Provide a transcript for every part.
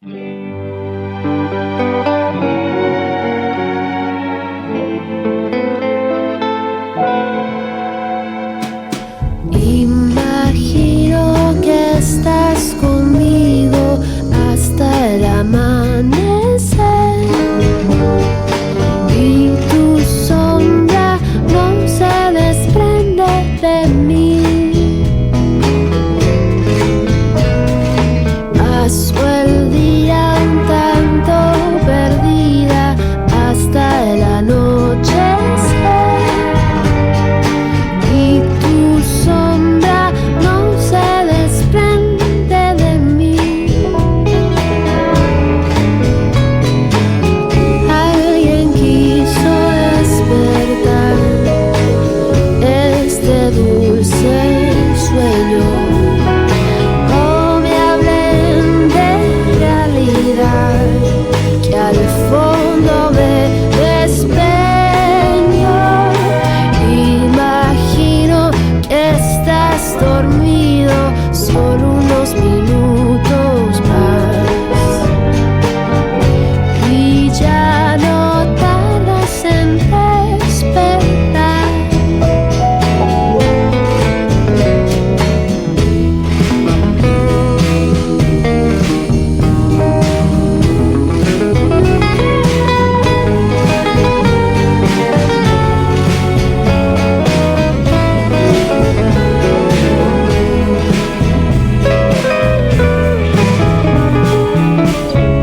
Imagino que estás conmigo hasta el amanecer y tu sombra no se desprende de mí. Paso el día un tanto perdida hasta el anochecer y tu sombra no se desprende de mí. Alguien quiso despertar este dulce sueño. No me hablen de realidad, que al fondo me despeño. Imagino que estás dormido solo unos minutos más y ya no tardas en despertar.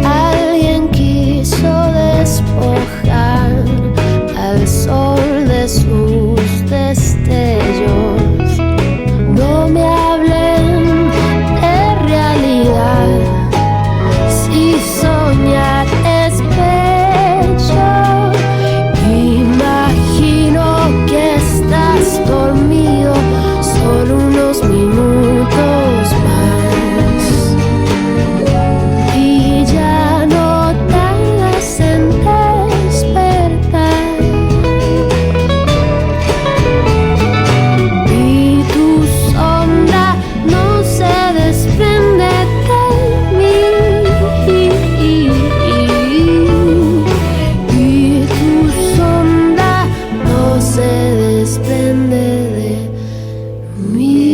Alguien quiso despojar al sol de sus destellos. No me hablen de realidad, si soñar es bello. Imagino que estás dormido solo unos minutos más y ya no tardas en despertar. Y tu sombra no se desprende de mí. Y tu sombra no se desprende de mí.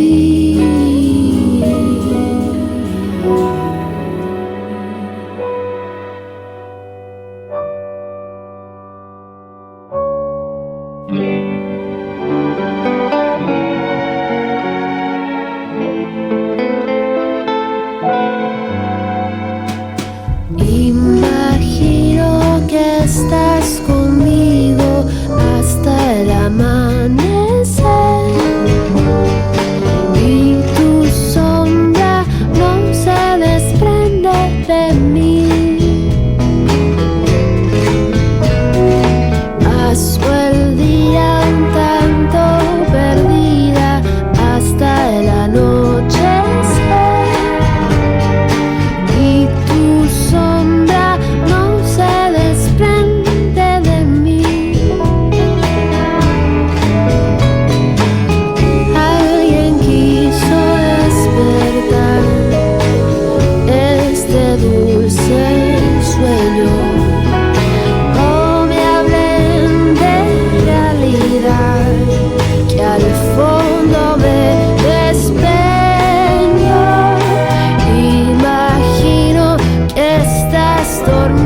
Imagino que estás conmigo hasta el amanecer y tu sombra no se desprende de mí. Paso el día un tanto perdida hasta el anochecer y tu sombra no se desprende de mí. Alguien quiso despertar este dulce sueño. No me hablen de realidad, que al fondo me despeño. Imagino que estás dormido